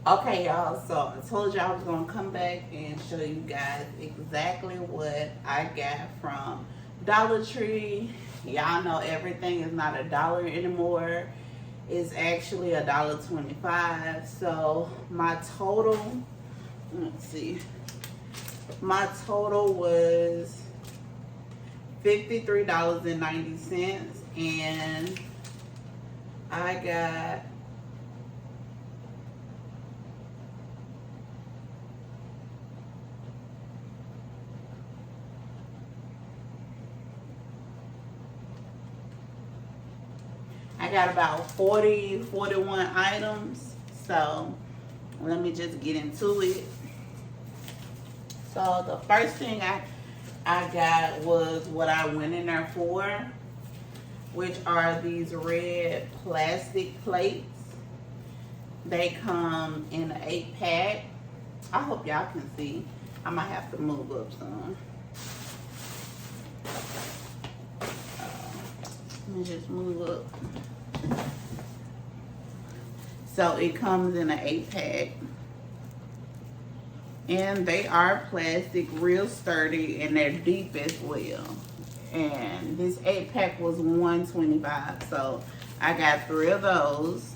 Okay, y'all, so I told you I was going to come back and show you guys exactly what I got from Dollar Tree. Y'all know everything is not $1 anymore. It's actually $1.25. So my total, let's see, my total was $53.90, and I got about 41 items. So let me just get into it. So the first thing I got was what I went in there for, which are these red plastic plates. They come in an 8-pack. I hope y'all can see. I might have to move up some. Let me just move up. So it comes in an 8-pack. And they are plastic, real sturdy, and they're deep as well. And this 8-pack was $125. So I got 3 of those.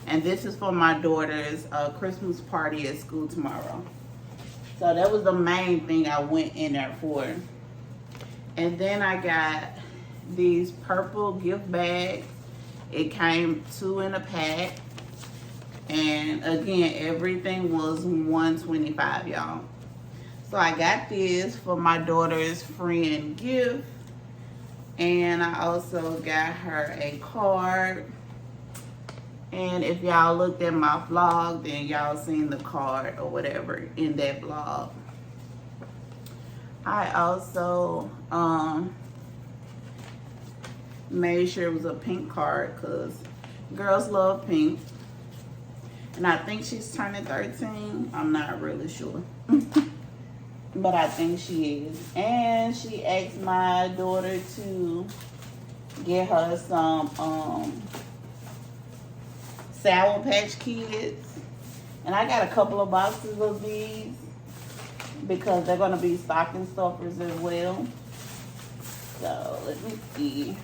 And this is for my daughter's Christmas party at school tomorrow. So that was the main thing I went in there for. And then I got these purple gift bags. It came 2 in a pack. And again, everything was $125, y'all. So I got this for my daughter's friend gift. And I also got her a card. And if y'all looked at my vlog, then y'all seen the card or whatever in that vlog. I also made sure it was a pink card because girls love pink. And I think she's turning 13. I'm not really sure. But I think she is. And she asked my daughter to get her some Sour Patch Kids. And I got a couple of boxes of these because they're going to be stocking stuffers as well. So let me see.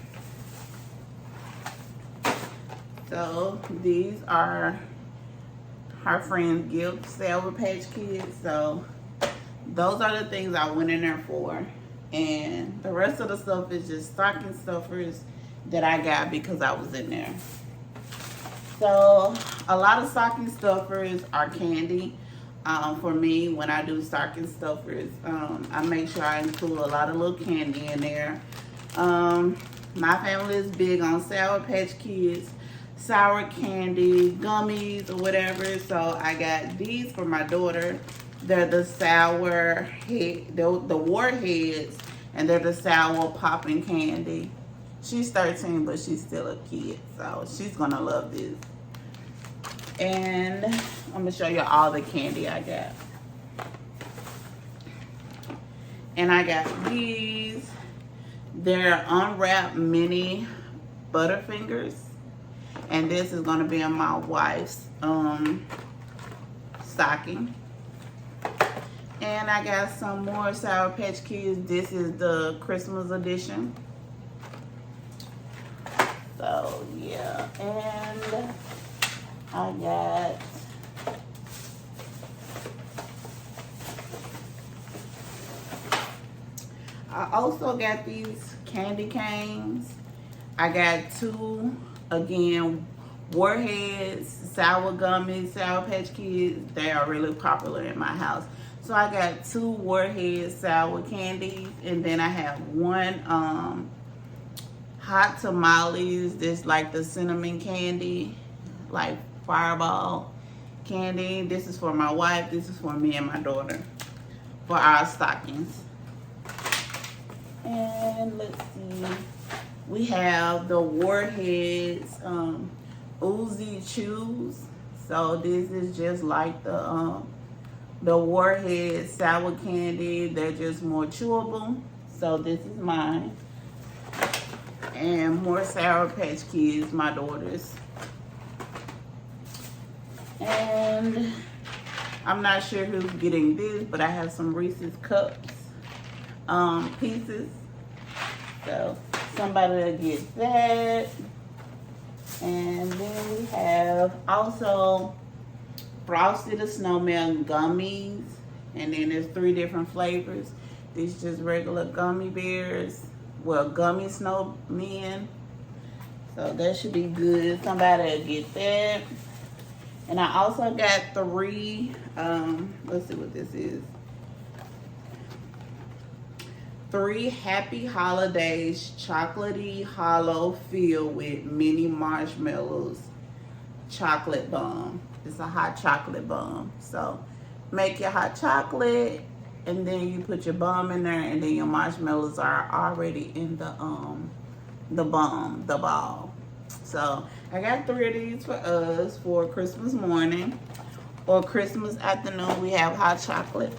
So these are her friend's gift, Sour Patch Kids. So those are the things I went in there for. And the rest of the stuff is just stocking stuffers that I got because I was in there. So a lot of stocking stuffers are candy. For me, when I do stocking stuffers, I make sure I include a lot of little candy in there. My family is big on Sour Patch Kids, sour candy, gummies, or whatever. So I got these for my daughter. They're the sour head, the warheads, and they're the sour popping candy. She's 13, but she's still a kid, so she's gonna love this. And I'm gonna show you all the candy I got. And I got these. They're unwrapped mini Butterfingers. And this is gonna be in my wife's stocking. And I got some more Sour Patch Kids. This is the Christmas edition. So yeah, and I got I also got these candy canes. I got 2, again, Warheads, sour gummies, Sour Patch Kids. They are really popular in my house. So I got 2 Warheads sour candies, and then I have 1 hot tamales. This like the cinnamon candy, like fireball candy. This is for my wife. This is for me and my daughter for our stockings. And let's see, we have the Warheads Uzi Chews. So this is just like the Warhead sour candy. They're just more chewable. So this is mine. And more Sour Patch Kids, my daughter's. And I'm not sure who's getting this, but I have some Reese's Cups pieces. So somebody will get that. And then we have also Frosty the Snowman gummies. And then there's 3 different flavors. These just regular gummy bears. Well, gummy snowmen. So that should be good. Somebody will get that. And I also got 3, let's see what this is. 3 Happy Holidays chocolatey hollow filled with mini marshmallows chocolate bomb. It's a hot chocolate bomb. So make your hot chocolate and then you put your bomb in there and then your marshmallows are already in the bomb, the ball. So I got 3 of these for us for Christmas morning or Christmas afternoon. We have hot chocolate.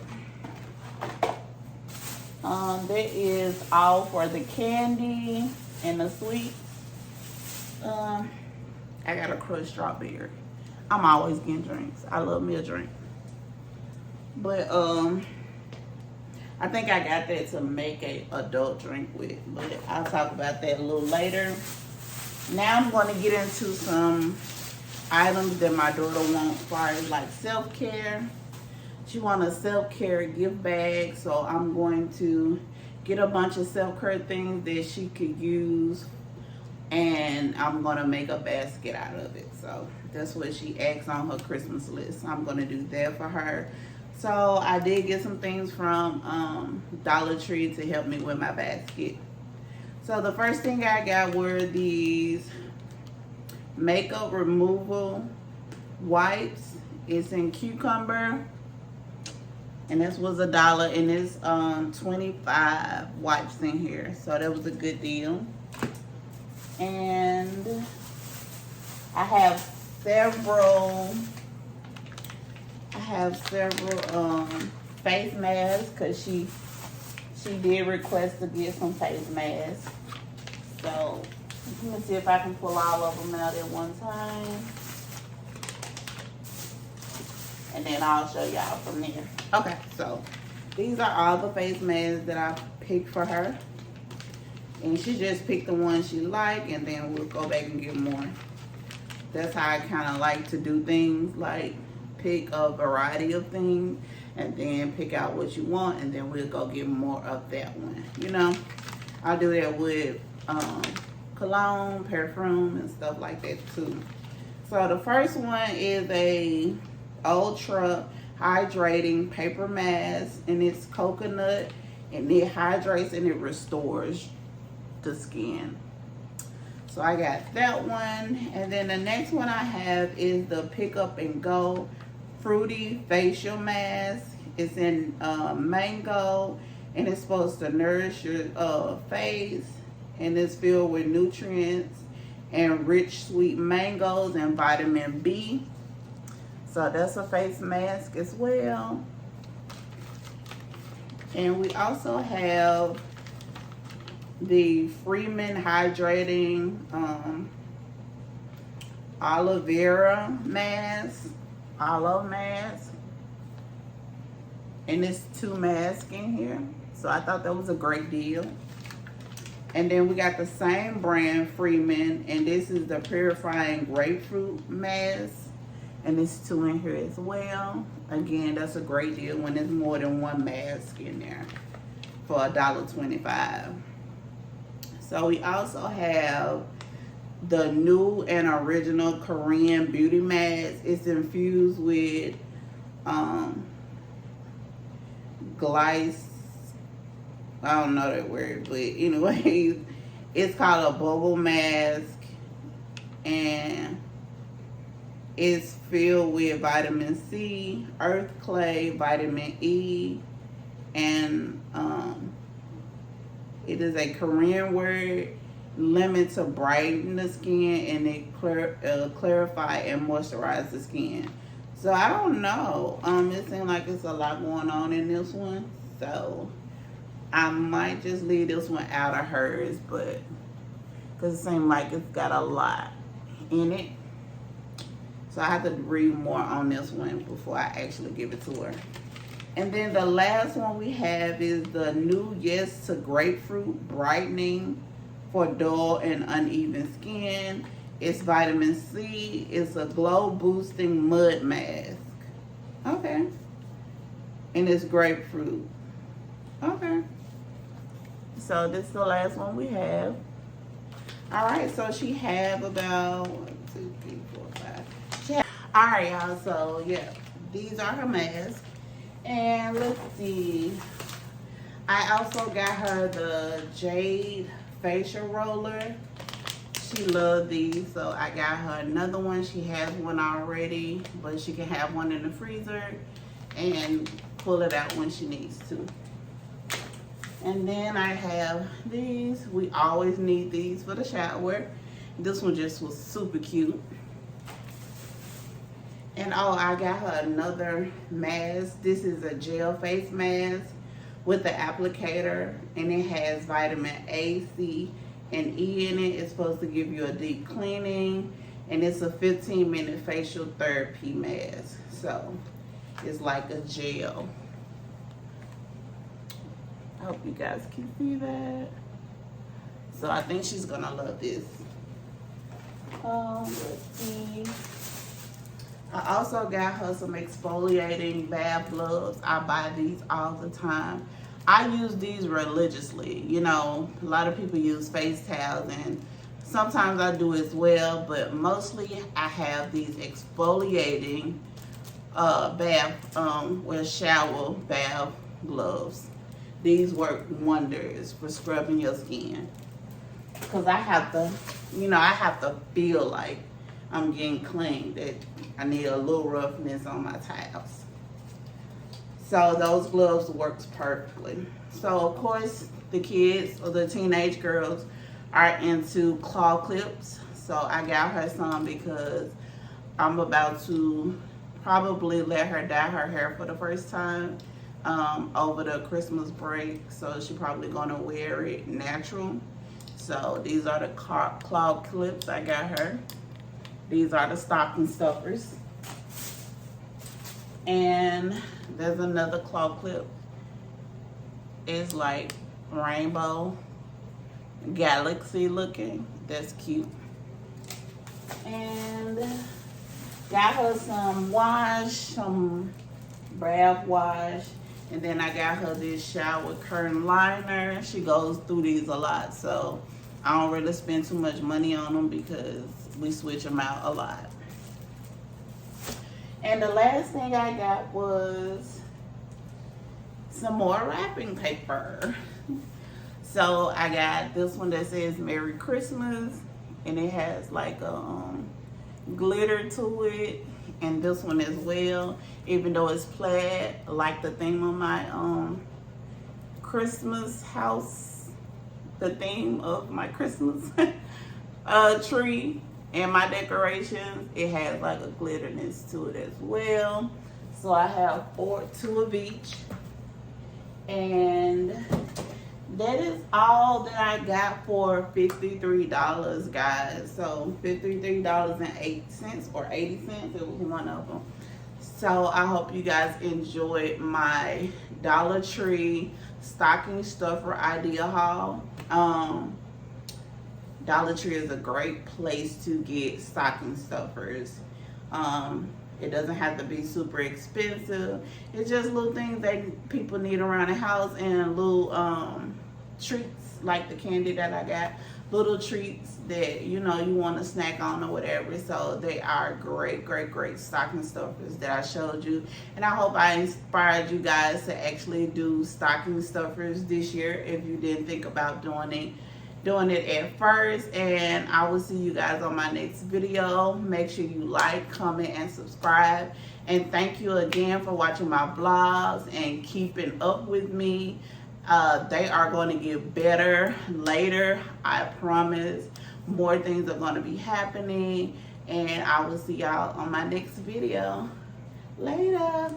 That is all for the candy and the sweets. I got a crushed strawberry. I'm always getting drinks. I love me a drink. But I think I got that to make a adult drink with. But I'll talk about that a little later. Now I'm going to get into some items that my daughter wants as far as like self-care. She wants a self-care gift bag, so I'm going to get a bunch of self-care things that she could use, and I'm going to make a basket out of it. So that's what she asked on her Christmas list. I'm going to do that for her. So I did get some things from Dollar Tree to help me with my basket. So the first thing I got were these makeup removal wipes. It's in cucumber. And this was $1, and it's 25 wipes in here. So that was a good deal. And I have several face masks because she did request to get some face masks. So let me see if I can pull all of them out at one time. And then I'll show y'all from there. Okay, so these are all the face masks that I picked for her. And she just picked the one she liked, and then we'll go back and get more. That's how I kind of like to do things, like pick a variety of things and then pick out what you want, and then we'll go get more of that one. You know, I'll do that with cologne, perfume, and stuff like that too. So the first one is a Ultra Hydrating Paper Mask, and it's coconut, and it hydrates and it restores the skin. So I got that one. And then the next one I have is the Pick Up and Go Fruity Facial Mask. It's in mango, and it's supposed to nourish your face, and it's filled with nutrients and rich sweet mangoes and vitamin B. So that's a face mask as well. And we also have the Freeman Hydrating Aloe Vera Mask. Aloe Mask. And it's 2 masks in here. So I thought that was a great deal. And then we got the same brand, Freeman. And this is the Purifying Grapefruit Mask. And it's 2 in here as well. Again, that's a great deal when there's more than 1 mask in there for $1.25. So we also have the new and original Korean beauty mask. It's infused with glice. I don't know that word, but anyways, it's called a bubble mask, and it's filled with vitamin C, earth clay, vitamin E, and it is a Korean word, lemon to brighten the skin, and it clarify and moisturize the skin. So I don't know. It seems like it's a lot going on in this one, so I might just leave this one out of hers, but because it seems like it's got a lot in it. So I have to read more on this one before I actually give it to her. And then the last one we have is the new Yes to Grapefruit Brightening for dull and uneven skin. It's vitamin C. It's a glow boosting mud mask. Okay. And it's grapefruit. Okay. So this is the last one we have. All right, so she have about 1, 2, 3, 4, 5. All right, y'all. So yeah, these are her masks. And let's see. I also got her the Jade facial roller. She loved these, so I got her another one. She has one already, but she can have one in the freezer and pull it out when she needs to. And then I have these. We always need these for the shower. This one just was super cute. And oh, I got her another mask. This is a gel face mask with the applicator, and it has vitamin A, C, and E in it. It's supposed to give you a deep cleaning, and it's a 15-minute facial therapy mask. So it's like a gel. I hope you guys can see that. So I think she's gonna love this. Let's see. I also got her some exfoliating bath gloves. I buy these all the time. I use these religiously. You know, a lot of people use face towels, and sometimes I do as well, but mostly I have these exfoliating shower bath gloves. These work wonders for scrubbing your skin. Because I have to, you know, I have to feel like I'm getting clean, that I need a little roughness on my towels. So those gloves works perfectly. So of course the kids or the teenage girls are into claw clips. So I got her some because I'm about to probably let her dye her hair for the first time over the Christmas break. So she's probably gonna wear it natural. So these are the claw clips I got her. These are the stocking stuffers. And there's another claw clip. It's like rainbow galaxy looking. That's cute. And got her some wash, some bath wash. And then I got her this shower curtain liner. She goes through these a lot, so I don't really spend too much money on them because we switch them out a lot. And the last thing I got was some more wrapping paper. So I got this one that says Merry Christmas, and it has like glitter to it, and this one as well, even though it's plaid, like the theme of my Christmas house, the theme of my Christmas tree and my decorations. It has like a glitterness to it as well. So I have 2 of each, and that is all that I got for $53, guys. So $53.08 or 80 cents. It was one of them. So I hope you guys enjoyed my Dollar Tree stocking stuffer idea haul. Dollar Tree is a great place to get stocking stuffers. It doesn't have to be super expensive. It's just little things that people need around the house, and little treats like the candy that I got. Little treats that, you know, you want to snack on or whatever. So they are great, great, great stocking stuffers that I showed you. And I hope I inspired you guys to actually do stocking stuffers this year if you didn't think about doing it at first. And I will see you guys on my next video. Make sure you like, comment, and subscribe. And thank you again for watching my vlogs and keeping up with me. They are going to get better later, I promise. More things are going to be happening, and I will see y'all on my next video. Later.